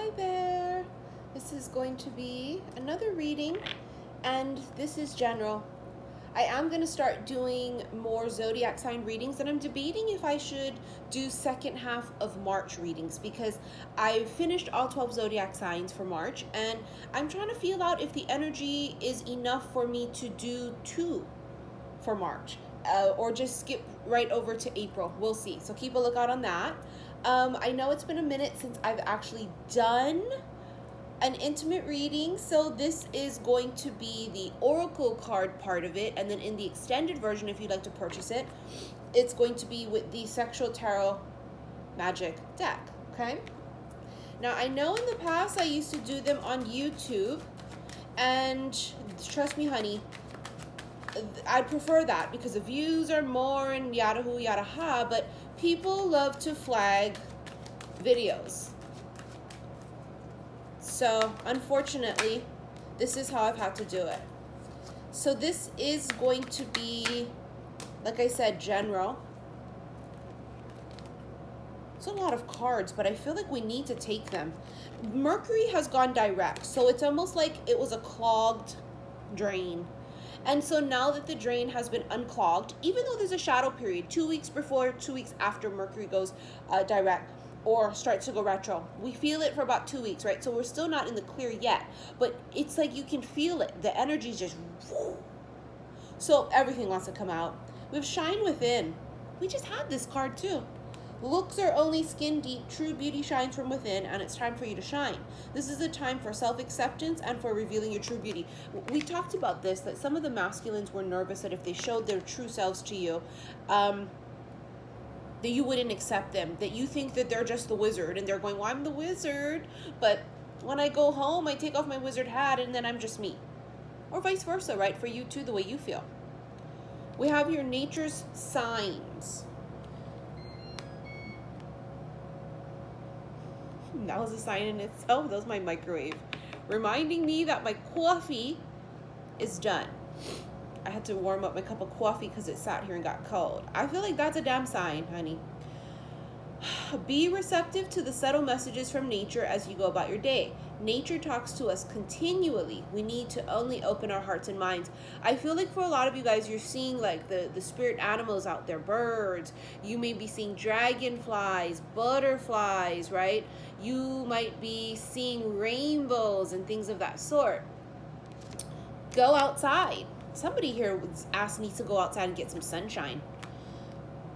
Hi there. This is going to be another reading, and this is general. I am going to start doing more zodiac sign readings, and I'm debating if I should do second half of March readings because I finished all 12 zodiac signs for March, and I'm trying to feel out if the energy is enough for me to do 2 for March, or just skip right over to April. We'll see. So keep a lookout on that. I know it's been a minute since I've actually done an intimate reading, so this is going to be the oracle card part of it, and then in the extended version, if you'd like to purchase it, it's going to be with the sexual tarot magic deck. Okay, now I know in the past I used to do them on YouTube, and trust me honey, I prefer that because the views are more and yada hoo yada ha, but people love to flag videos. So unfortunately, this is how I've had to do it. So this is going to be, like I said, general. It's a lot of cards, but I feel like we need to take them. Mercury has gone direct, so it's almost like it was a clogged drain. And so now that the drain has been unclogged, even though there's a shadow period, 2 weeks before, 2 weeks after Mercury goes direct or starts to go retro, we feel it for about 2 weeks, right? So we're still not in the clear yet, but it's like you can feel it. The energy's just, so everything wants to come out. We have Shine Within. We just had this card too. Looks are only skin deep, true beauty shines from within, and it's time for you to shine. This is a time for self-acceptance and for revealing your true beauty. We talked about this, that some of the masculines were nervous that if they showed their true selves to you, that you wouldn't accept them, that you think that they're just the wizard, and they're going, well, I'm the wizard, but when I go home, I take off my wizard hat, and then I'm just me. Or vice versa, right? For you too, the way you feel. We have your nature's signs. That was a sign in itself. That was my microwave reminding me that my coffee is done. I had to warm up my cup of coffee because it sat here and got cold. I feel like that's a damn sign, honey. Be receptive to the subtle messages from nature as you go about your day. Nature talks to us continually. We need to only open our hearts and minds. I feel like for a lot of you guys, you're seeing like the spirit animals out there, birds. You may be seeing dragonflies, butterflies, right? You might be seeing rainbows and things of that sort. Go outside. Somebody here asked me to go outside and get some sunshine.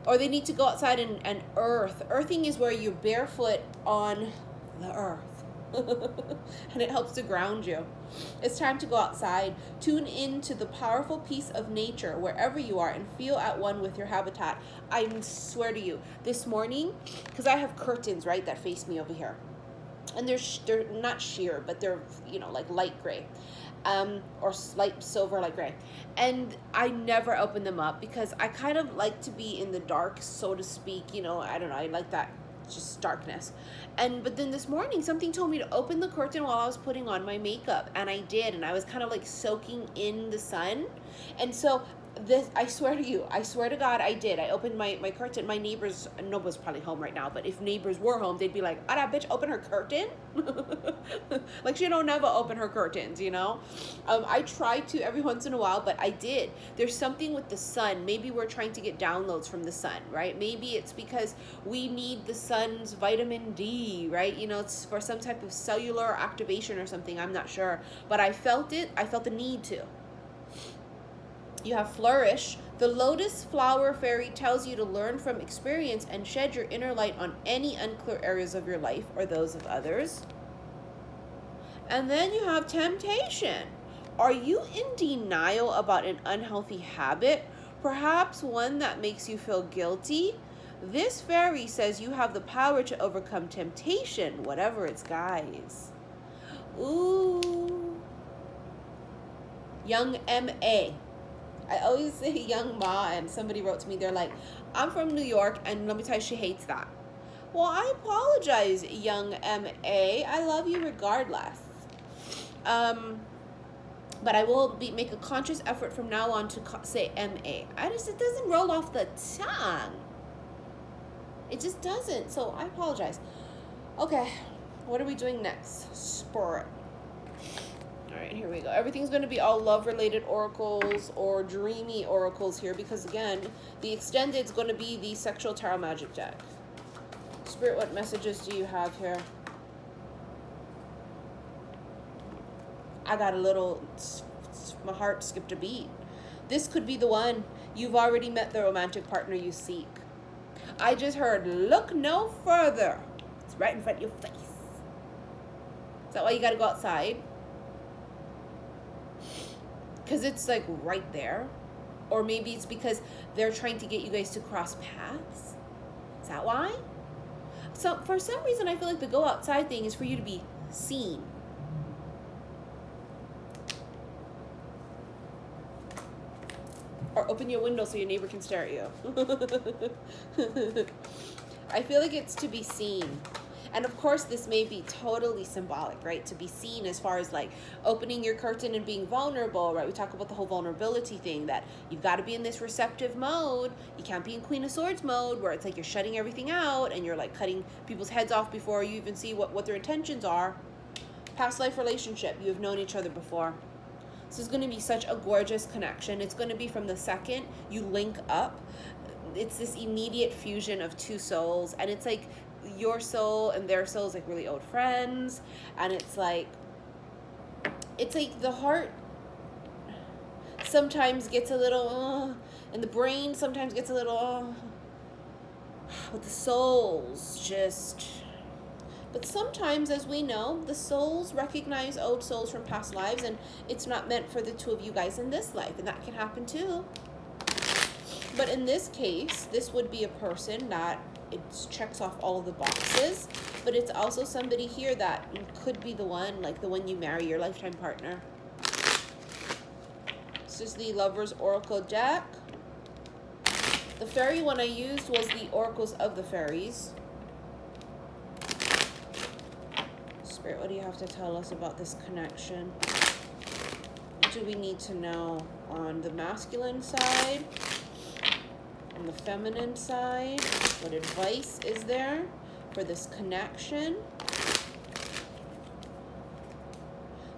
Or they need to go outside and earth. Earthing is where you're barefoot on the earth. And it helps to ground you. It's time to go outside. Tune in to the powerful piece of nature wherever you are and feel at one with your habitat. I swear to you, this morning, because I have curtains, right, that face me over here. And they're not sheer, but they're, you know, like light gray. Or light silver, light gray. And I never open them up because I kind of like to be in the dark, so to speak. You know, I don't know, I like that just darkness. But then this morning, something told me to open the curtain while I was putting on my makeup. And I did, and I was kind of like soaking in the sun. And so this, I swear to you, I swear to God, I did. I opened my curtain. My neighbors, nobody's probably home right now, but if neighbors were home, they'd be like, ah, that bitch open her curtain? Like she don't never open her curtains, you know? I try to every once in a while, but I did. There's something with the sun. Maybe we're trying to get downloads from the sun, right? Maybe it's because we need the sun's vitamin D, right? You know, it's for some type of cellular activation or something. I'm not sure, but I felt it. I felt the need to. You have Flourish. The lotus flower fairy tells you to learn from experience and shed your inner light on any unclear areas of your life or those of others. And then you have Temptation. Are you in denial about an unhealthy habit? Perhaps one that makes you feel guilty? This fairy says you have the power to overcome temptation, whatever its guise. Ooh. Young M.A. I always say young Ma, and somebody wrote to me, they're like, I'm from New York, and let me tell you, she hates that. Well, I apologize, young M.A. I love you regardless. But I will make a conscious effort from now on to say M.A. It doesn't roll off the tongue. It just doesn't, so I apologize. Okay, What are we doing next? Spirit. All right, here we go. Everything's going to be all love-related oracles or dreamy oracles here because, again, the extended is going to be the sexual tarot magic deck. Spirit, what messages do you have here? I got a little, my heart skipped a beat. This could be the one. You've already met the romantic partner you seek. I just heard, look no further. It's right in front of your face. Is that why you got to go outside? Because it's like right there. Or maybe it's because they're trying to get you guys to cross paths. Is that why? So for some reason, I feel like the go outside thing is for you to be seen. Or open your window so your neighbor can stare at you. I feel like it's to be seen. And of course, this may be totally symbolic, right? To be seen as far as like opening your curtain and being vulnerable, right? We talk about the whole vulnerability thing, that you've got to be in this receptive mode. You can't be in Queen of Swords mode where it's like you're shutting everything out and you're like cutting people's heads off before you even see what their intentions are. Past life relationship, you have known each other before. This is going to be such a gorgeous connection. It's going to be from the second you link up. It's this immediate fusion of two souls, and it's like your soul and their soul is like really old friends, and it's like the heart sometimes gets a little and the brain sometimes gets a little but the souls just, but sometimes, as we know, the souls recognize old souls from past lives, and it's not meant for the two of you guys in this life, and that can happen too. But in this case, this would be a person that it checks off all of the boxes, but it's also somebody here that could be the one, like the one you marry, your lifetime partner. This is the Lover's Oracle deck. The fairy one I used was the Oracles of the Fairies. Spirit, what do you have to tell us about this connection? What do we need to know on the masculine side? On the feminine side, what advice is there for this connection?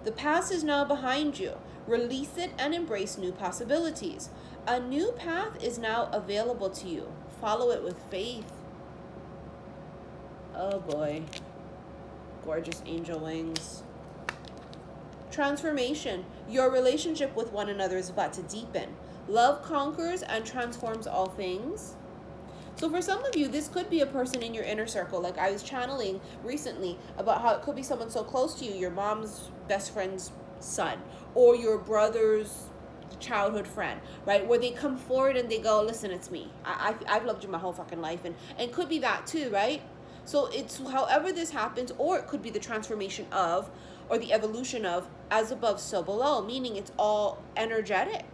The past is now behind you. Release it and embrace new possibilities. A new path is now available to you. Follow it with faith. Oh boy. Gorgeous angel wings. Transformation. Your relationship with one another is about to deepen. Love conquers and transforms all things. So for some of you, this could be a person in your inner circle. Like I was channeling recently about how it could be someone so close to you, your mom's best friend's son, or your brother's childhood friend, right? Where they come forward and they go, listen, it's me. I've loved you my whole fucking life. And could be that too, right? So it's however this happens, or it could be the transformation of, or the evolution of, as above, so below, meaning it's all energetic.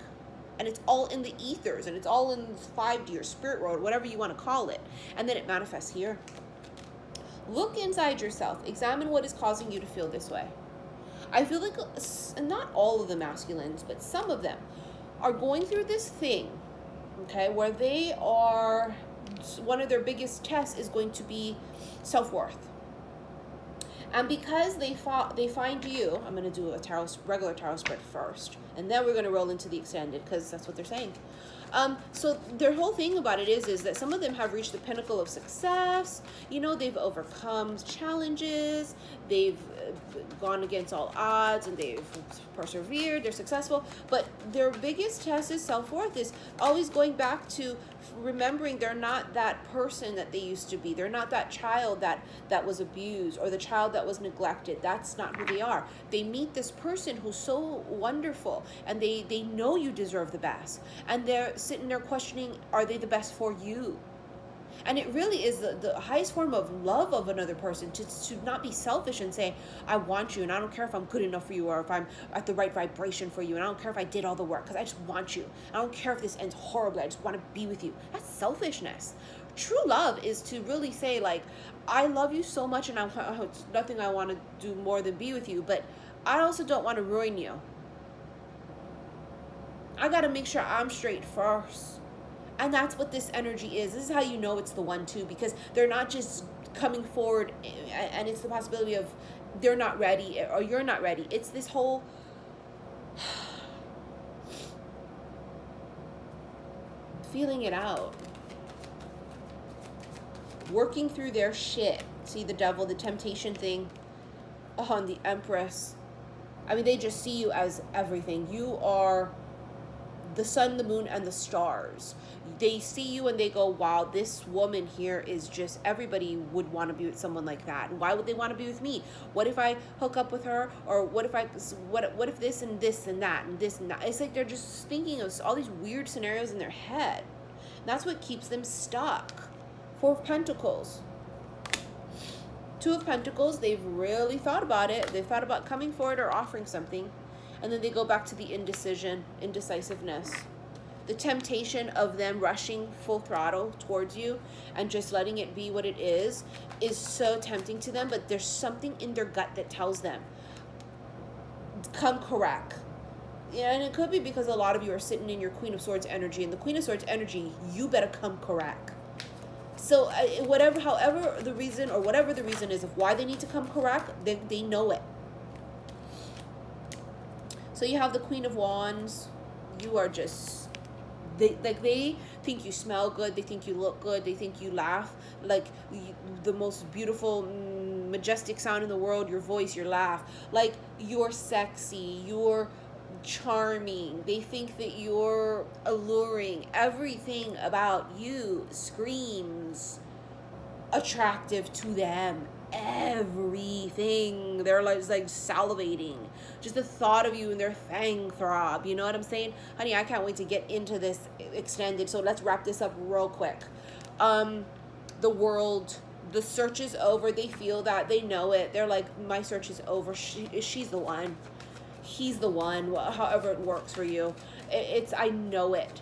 And it's all in the ethers, and it's all in 5D or spirit world, whatever you want to call it. And then it manifests here. Look inside yourself. Examine what is causing you to feel this way. I feel like, not all of the masculines, but some of them are going through this thing, okay, where they are, one of their biggest tests is going to be self-worth. And because they find you, I'm going to do a regular tarot spread first, and then we're going to roll into the extended, because that's what they're saying. So their whole thing about it is that some of them have reached the pinnacle of success. You know, they've overcome challenges, they've gone against all odds, and they've persevered, they're successful. But their biggest test is self-worth, is always going back to remembering they're not that person that they used to be. They're not that child that was abused, or the child that was neglected. That's not who they are. They meet this person who's so wonderful, and they know you deserve the best, and they're sitting there questioning, are they the best for you? And it really is the highest form of love of another person to not be selfish and say, I want you, and I don't care if I'm good enough for you, or if I'm at the right vibration for you, and I don't care if I did all the work, because I just want you. I don't care if this ends horribly, I just want to be with you. That's selfishness. True love is to really say, like, I love you so much, and it's nothing I want to do more than be with you, but I also don't want to ruin you. I got to make sure I'm straight first. And that's what this energy is. This is how you know it's the one too, because they're not just coming forward and it's the possibility of they're not ready or you're not ready. It's this whole feeling it out, working through their shit. See the devil, the temptation thing on the Empress. I mean, they just see you as everything. You are the sun, the moon, and the stars. They see you and they go, wow, this woman here is just, everybody would want to be with someone like that. And why would they want to be with me? What if I hook up with her? Or what if if this and this and that and this and that? It's like they're just thinking of all these weird scenarios in their head. And that's what keeps them stuck. Four of Pentacles. Two of Pentacles, they've really thought about it. They've thought about coming forward or offering something. And then they go back to the indecisiveness. The temptation of them rushing full throttle towards you and just letting it be what it is so tempting to them. But there's something in their gut that tells them, come correct. Yeah, and it could be because a lot of you are sitting in your Queen of Swords energy. And the Queen of Swords energy, you better come correct. So however the reason is of why they need to come correct, they know it. So you have the Queen of Wands. You are just, they think you smell good. They think you look good. They think you laugh like the most beautiful, majestic sound in the world. Your voice, your laugh. Like you're sexy. You're charming. They think that you're alluring. Everything about you screams attractive to them. Everything. They're like salivating. Just the thought of you and their fang throb. You know what I'm saying? Honey, I can't wait to get into this extended. So let's wrap this up real quick. The world, the search is over. They feel that. They know it. They're like, my search is over. She's the one. He's the one. However it works for you. I know it.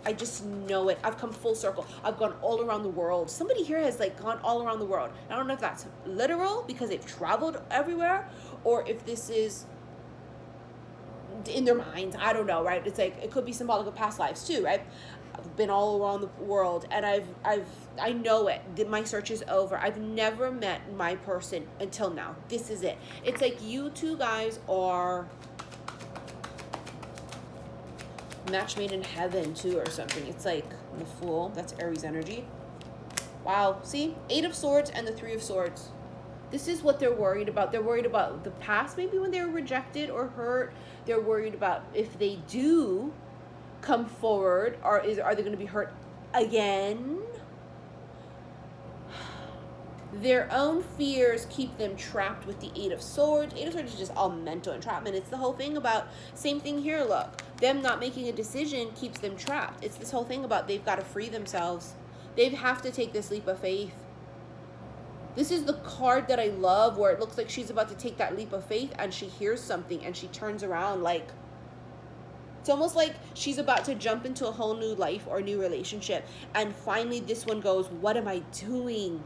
I just know it. I've come full circle. I've gone all around the world. Somebody here has gone all around the world. I don't know if that's literal because they've traveled everywhere, or if this is in their minds. I don't know, right? It's it could be symbolic of past lives too, right? I've been all around the world and I know it. My search is over. I've never met my person until now. This is it. It's like you two guys are match made in heaven too or something. It's like the Fool. That's Aries energy. Wow. See? 8 of Swords and the 3 of Swords. This is what they're worried about. They're worried about the past, maybe when they were rejected or hurt. They're worried about if they do come forward, are they going to be hurt again? Their own fears keep them trapped with the 8 of Swords. 8 of Swords is just all mental entrapment. It's the whole thing about, same thing here, look. Them not making a decision keeps them trapped. It's this whole thing about they've got to free themselves. They have to take this leap of faith. This is the card that I love where it looks like she's about to take that leap of faith and she hears something and she turns around it's almost like she's about to jump into a whole new life or new relationship. And finally this one goes, what am I doing?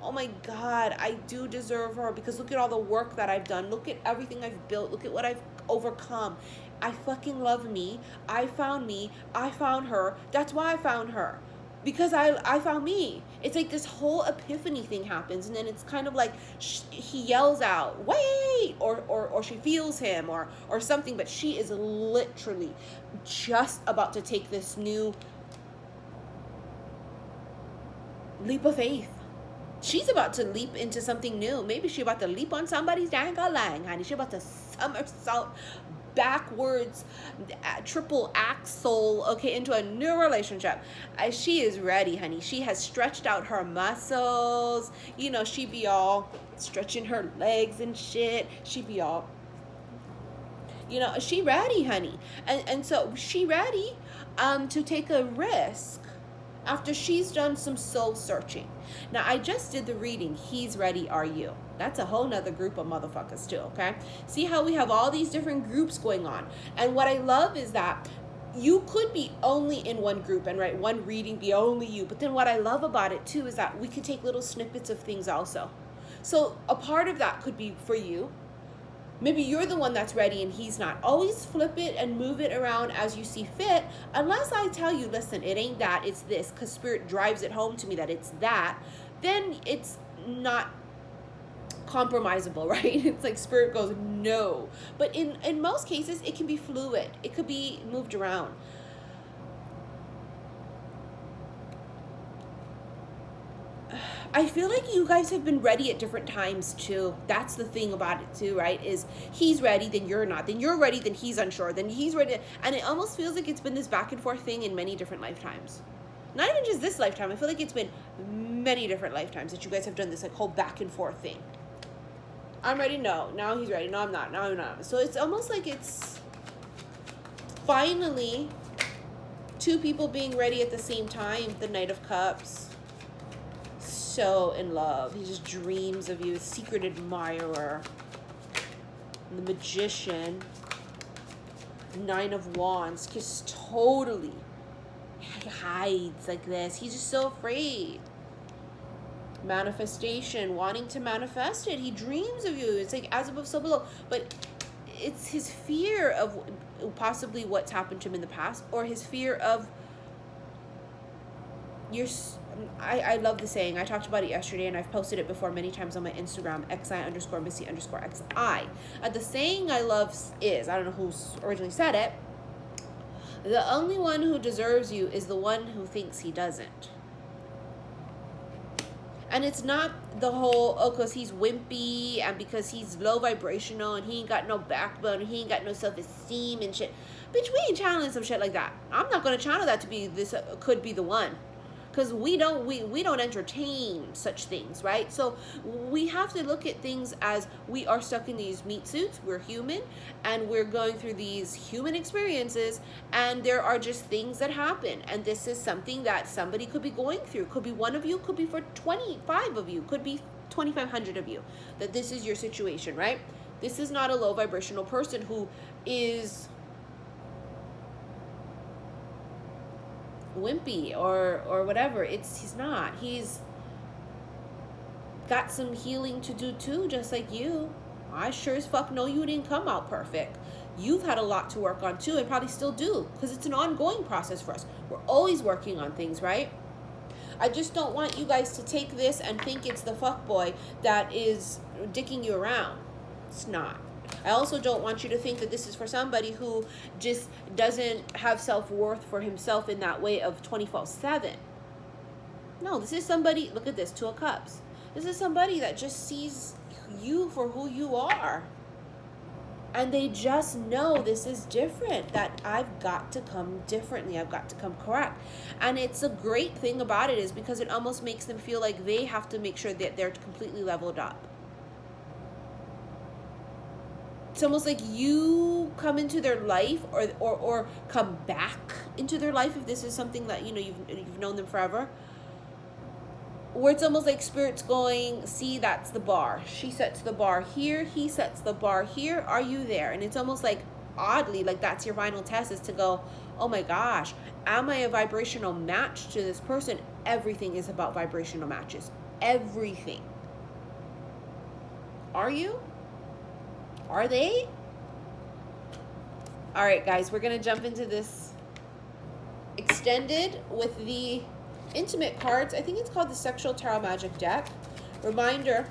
Oh my God, I do deserve her because look at all the work that I've done. Look at everything I've built. Look at what I've overcome. I fucking love me. I found her. That's why I found her. Because I found me. It's like this whole epiphany thing happens. And then it's kind of like he yells out, wait, or she feels him or something. But she is literally just about to take this new leap of faith. She's about to leap into something new. Maybe she's about to leap on somebody's dang-a-lang, honey. She's about to somersault backwards, triple axle, okay, into a new relationship. She is ready, honey. She has stretched out her muscles. You know, she be all stretching her legs and shit. She be all, you know, she ready, honey. And so she ready to take a risk after she's done some soul searching. Now, I just did the reading. He's ready, are you? That's a whole nother group of motherfuckers too, okay? See how we have all these different groups going on. And what I love is that you could be only in one group and one reading be only you. But then what I love about it too is that we can take little snippets of things also. So a part of that could be for you. Maybe you're the one that's ready and he's not. Always flip it and move it around as you see fit. Unless I tell you, listen, it ain't that, it's this, because Spirit drives it home to me that it's that, then it's not compromisable, right? It's like Spirit goes, no. But in most cases, it can be fluid. It could be moved around. I feel like you guys have been ready at different times too. That's the thing about it too, right? Is he's ready, then you're not. Then you're ready, then he's unsure. Then he's ready. And it almost feels like it's been this back and forth thing in many different lifetimes. Not even just this lifetime. I feel like it's been many different lifetimes that you guys have done this like whole back and forth thing. I'm ready, no. Now he's ready. No, I'm not. No, I'm not. So it's almost like it's finally two people being ready at the same time. The Knight of Cups. So in love. He just dreams of you. Secret admirer. The Magician. Nine of Wands. Just totally hides like this. He's just so afraid. Manifestation. Wanting to manifest it. He dreams of you. It's like as above, so below. But it's his fear of possibly what's happened to him in the past, or his fear of your... I love the saying. I talked about it yesterday, and I've posted it before many times on my Instagram, xi_missy_xi. The saying I love is, I don't know who originally said it, the only one who deserves you is the one who thinks he doesn't. And it's not the whole, oh, because he's wimpy and because he's low vibrational and he ain't got no backbone and he ain't got no self-esteem and shit. Bitch, we ain't channeling some shit like that. I'm not going to channel that to be this, could be the one. Because we don't entertain such things, right? So we have to look at things as we are stuck in these meat suits. We're human, and we're going through these human experiences, and there are just things that happen. And this is something that somebody could be going through. Could be one of you, could be for 25 of you, could be 2,500 of you. That this is your situation, right? This is not a low vibrational person who is wimpy or whatever. He's not. He's got some healing to do too, just like you. I sure as fuck know you didn't come out perfect. You've had a lot to work on too, and probably still do, because it's an ongoing process for us. We're always working on things, right? I just don't want you guys to take this and think it's the fuckboy that is dicking you around. It's not. I also don't want you to think that this is for somebody who just doesn't have self-worth for himself in that way of 24/7. No, this is somebody, look at this, Two of Cups. This is somebody that just sees you for who you are. And they just know this is different, that I've got to come differently. I've got to come correct. And it's a great thing about it is because it almost makes them feel like they have to make sure that they're completely leveled up. It's almost like you come into their life or come back into their life if this is something that, you know, you've known them forever. Where it's almost like Spirit's going, see, that's the bar. She sets the bar here. He sets the bar here. Are you there? And it's almost like, oddly, like that's your final test, is to go, oh my gosh, am I a vibrational match to this person? Everything is about vibrational matches. Everything. Are you? Are they? All right, guys, we're going to jump into this extended with the intimate cards. I think it's called the Sexual Tarot Magic deck. Reminder,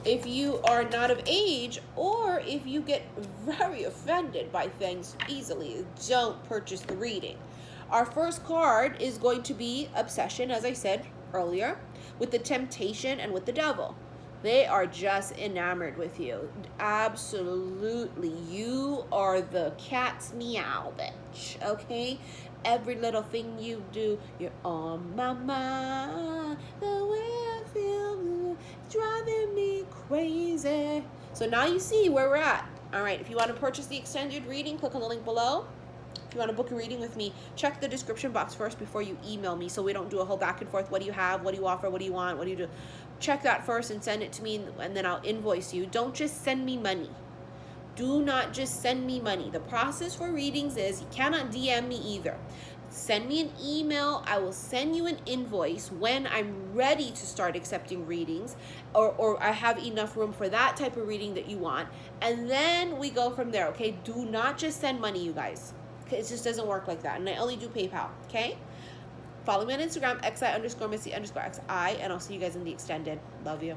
if you are not of age or if you get very offended by things easily, don't purchase the reading. Our first card is going to be Obsession, as I said earlier, with the Temptation and with the Devil. They are just enamored with you. Absolutely. You are the cat's meow, bitch. Okay? Every little thing you do, you're on my mind. The way I feel, it's driving me crazy. So now you see where we're at. All right. If you want to purchase the extended reading, click on the link below. If you want to book a reading with me, check the description box first before you email me, so we don't do a whole back and forth. What do you have? What do you offer? What do you want? What do you do? Check that first and send it to me, and then I'll invoice you. Don't just send me money. Do not just send me money. The process for readings is you cannot DM me either. send me an email. I will send you an invoice when I'm ready to start accepting readings, or I have enough room for that type of reading that you want. And then we go from there, okay? Do not just send money, you guys. Okay, it just doesn't work like that. And I only do PayPal, okay? Follow me on Instagram, xi_missy_xi, and I'll see you guys in the extended. Love you.